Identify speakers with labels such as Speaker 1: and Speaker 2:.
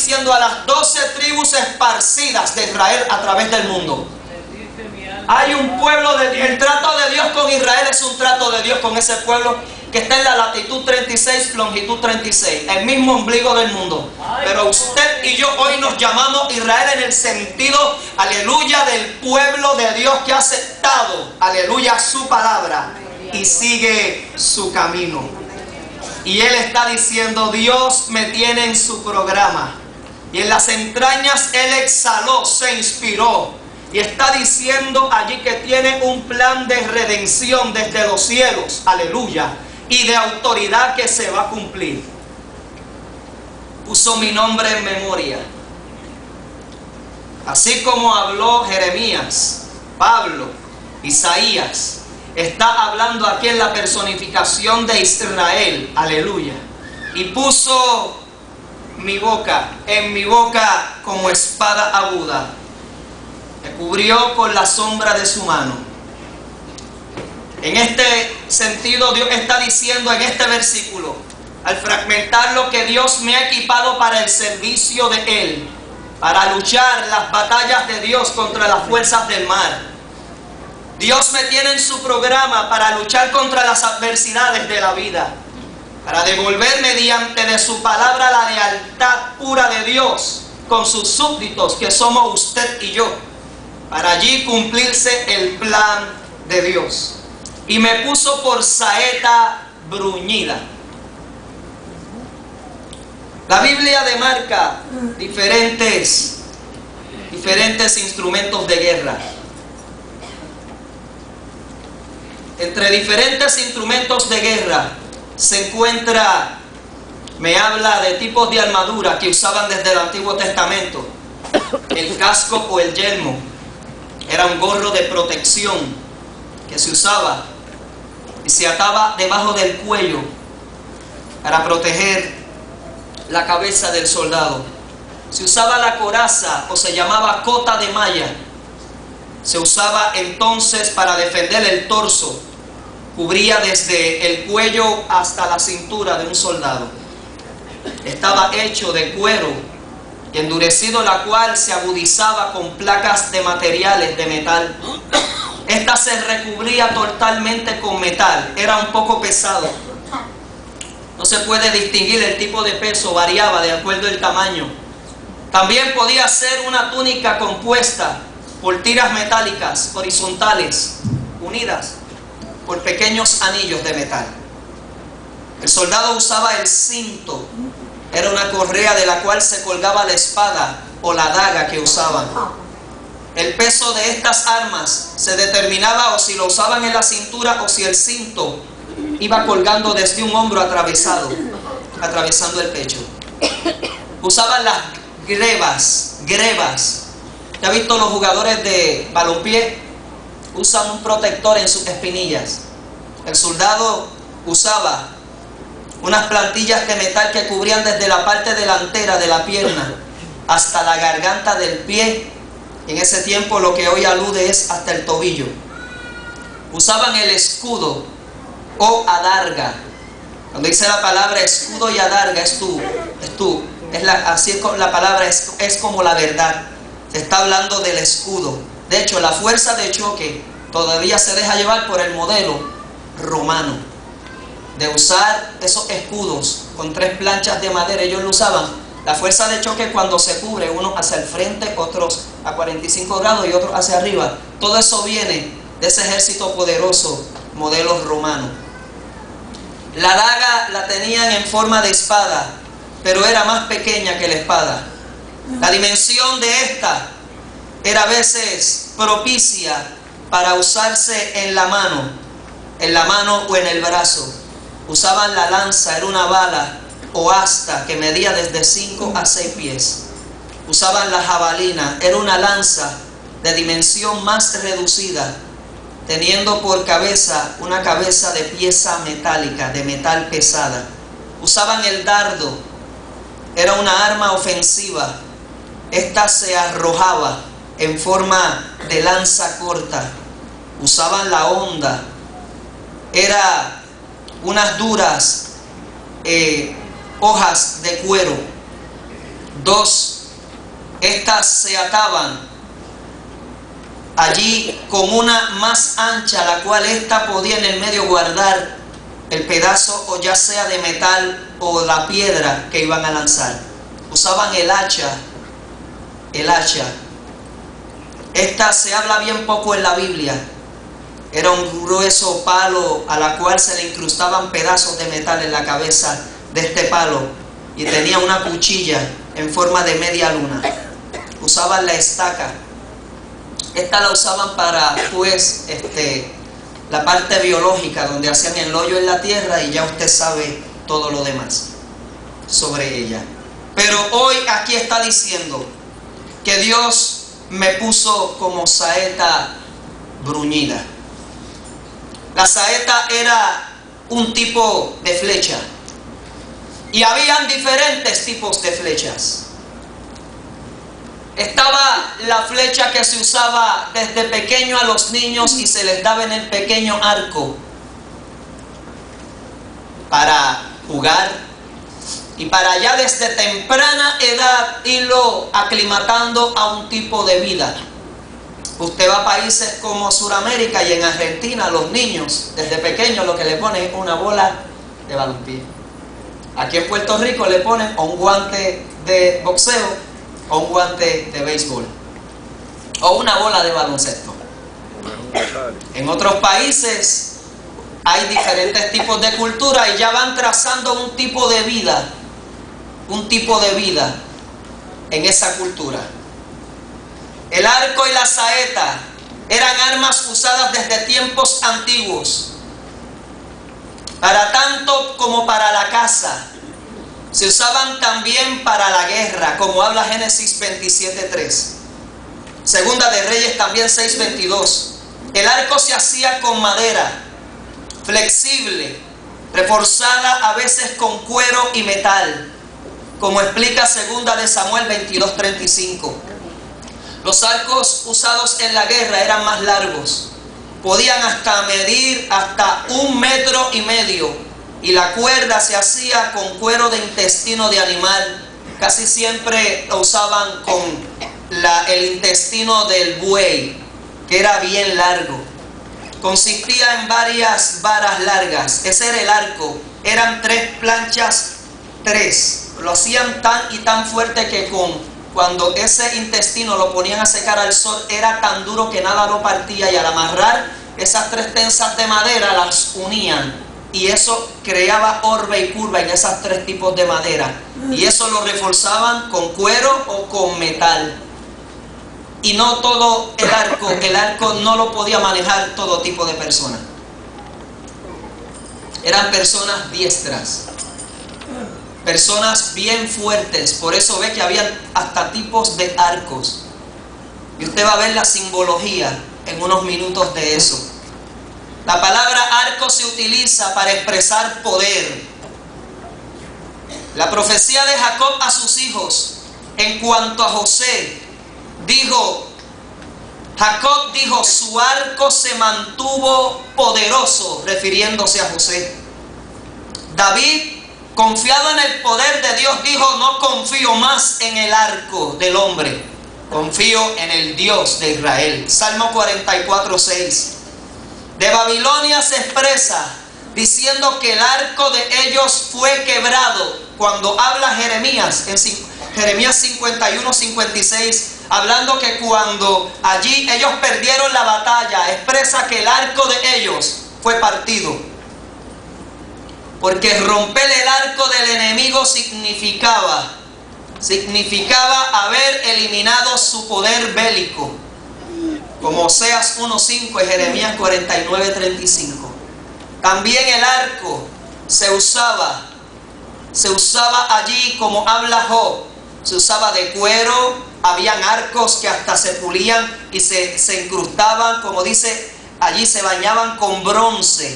Speaker 1: diciendo a las 12 tribus esparcidas de Israel a través del mundo. Hay un pueblo, el trato de Dios con Israel es un trato de Dios con ese pueblo que está en la latitud 36, longitud 36, el mismo ombligo del mundo. Pero usted y yo hoy nos llamamos Israel en el sentido, aleluya, del pueblo de Dios que ha aceptado, aleluya, su palabra y sigue su camino. Y él está diciendo, Dios me tiene en su programa. Y en las entrañas él exhaló, se inspiró. Y está diciendo allí que tiene un plan de redención desde los cielos, aleluya, y de autoridad que se va a cumplir. Puso mi nombre en memoria. Así como habló Jeremías, Pablo, Isaías, está hablando aquí en la personificación de Israel, aleluya. Y puso mi boca, en mi boca como espada aguda. Me cubrió con la sombra de su mano. En este sentido, Dios está diciendo en este versículo, al fragmentar lo que Dios me ha equipado para el servicio de Él, para luchar las batallas de Dios contra las fuerzas del mar. Dios me tiene en su programa para luchar contra las adversidades de la vida, para devolver mediante de su palabra la lealtad pura de Dios con sus súbditos que somos usted y yo, para allí cumplirse el plan de Dios. Y me puso por saeta bruñida. La Biblia demarca diferentes instrumentos de guerra. Entre diferentes instrumentos de guerra se encuentra, me habla de tipos de armadura que usaban desde el Antiguo Testamento. El casco o el yelmo era un gorro de protección que se usaba y se ataba debajo del cuello para proteger la cabeza del soldado. Se usaba la coraza o se llamaba cota de malla. Se usaba entonces para defender el torso. Cubría desde el cuello hasta la cintura de un soldado. Estaba hecho de cuero y endurecido, la cual se agudizaba con placas de materiales de metal. Esta se recubría totalmente con metal. Era un poco pesado. No se puede distinguir el tipo de peso, variaba de acuerdo al tamaño. También podía ser una túnica compuesta por tiras metálicas horizontales, unidas por pequeños anillos de metal. El soldado usaba el cinto. Era una correa de la cual se colgaba la espada o la daga que usaban. El peso de estas armas se determinaba o si lo usaban en la cintura o si el cinto iba colgando desde un hombro atravesando el pecho. Usaban las grebas. ¿Ya ha visto los jugadores de balompié? Usan un protector en sus espinillas. El soldado usaba unas plantillas de metal que cubrían desde la parte delantera de la pierna hasta la garganta del pie. En ese tiempo lo que hoy alude es hasta el tobillo. Usaban el escudo o adarga. Cuando dice la palabra escudo y adarga, así es la palabra, es como la verdad. Se está hablando del escudo. De hecho, la fuerza de choque todavía se deja llevar por el modelo romano, de usar esos escudos con 3 planchas de madera. Ellos lo usaban. La fuerza de choque cuando se cubre, unos hacia el frente, otros a 45 grados y otros hacia arriba. Todo eso viene de ese ejército poderoso, modelo romano. La daga la tenían en forma de espada, pero era más pequeña que la espada. La dimensión de esta era a veces propicia para usarse en la mano o en el brazo. Usaban la lanza, era una bala o asta que medía desde 5 a 6 pies. Usaban la jabalina, era una lanza de dimensión más reducida, teniendo por cabeza una cabeza de pieza metálica, de metal pesada. Usaban el dardo, era una arma ofensiva. Esta se arrojaba en forma de lanza corta. Usaban la honda, era unas duras hojas de cuero 2, estas se ataban allí con una más ancha, la cual ésta podía en el medio guardar el pedazo, o ya sea de metal o la piedra que iban a lanzar. Usaban el hacha. Esta se habla bien poco en la Biblia. Era un grueso palo a la cual se le incrustaban pedazos de metal en la cabeza de este palo, y tenía una cuchilla en forma de media luna. Usaban la estaca. Esta la usaban para, pues, la parte biológica, donde hacían el hoyo en la tierra, y ya usted sabe todo lo demás sobre ella. Pero hoy aquí está diciendo que Dios me puso como saeta bruñida. La saeta era un tipo de flecha, y habían diferentes tipos de flechas. Estaba la flecha que se usaba desde pequeño a los niños y se les daba en el pequeño arco para jugar, y para ya desde temprana edad irlo aclimatando a un tipo de vida. Usted va a países como Sudamérica, y en Argentina los niños desde pequeños lo que le ponen es una bola de balompié. Aquí en Puerto Rico le ponen un guante de boxeo o un guante de béisbol o una bola de baloncesto. En otros países hay diferentes tipos de cultura y ya van trazando un tipo de vida en esa cultura. El arco y la saeta eran armas usadas desde tiempos antiguos, para tanto como para la caza. Se usaban también para la guerra, como habla Génesis 27:3. Segunda de Reyes también 6:22. El arco se hacía con madera, flexible, reforzada a veces con cuero y metal, como explica Segunda de Samuel 22:35. Los arcos usados en la guerra eran más largos, podían medir hasta 1,5 metros, y la cuerda se hacía con cuero de intestino de animal. Casi siempre lo usaban con el intestino del buey, que era bien largo. Consistía en varias varas largas. Ese era el arco. Eran 3 planchas, 3. Lo hacían tan y tan fuerte que cuando ese intestino lo ponían a secar al sol, era tan duro que nada lo partía, y al amarrar esas 3 tensas de madera las unían, y eso creaba orbe y curva en esas 3 tipos de madera, y eso lo reforzaban con cuero o con metal. Y no todo el arco no lo podía manejar todo tipo de personas. Eran personas diestras, personas bien fuertes. Por eso ve que había hasta tipos de arcos, y usted va a ver la simbología en unos minutos de eso. La palabra arco se utiliza para expresar poder. La profecía de Jacob a sus hijos en cuanto a José, Jacob dijo, su arco se mantuvo poderoso, refiriéndose a José. David, confiado en el poder de Dios, dijo, no confío más en el arco del hombre, confío en el Dios de Israel. Salmo 44:6. De Babilonia se expresa diciendo que el arco de ellos fue quebrado, cuando habla Jeremías, en Jeremías 51:56, hablando que cuando allí ellos perdieron la batalla, expresa que el arco de ellos fue partido. Porque romper el arco del enemigo significaba haber eliminado su poder bélico, como Oseas 1:5 y Jeremías 49:35. También el arco se usaba allí, como habla Job, se usaba de cuero. Habían arcos que hasta se pulían y se incrustaban, como dice allí, se bañaban con bronce.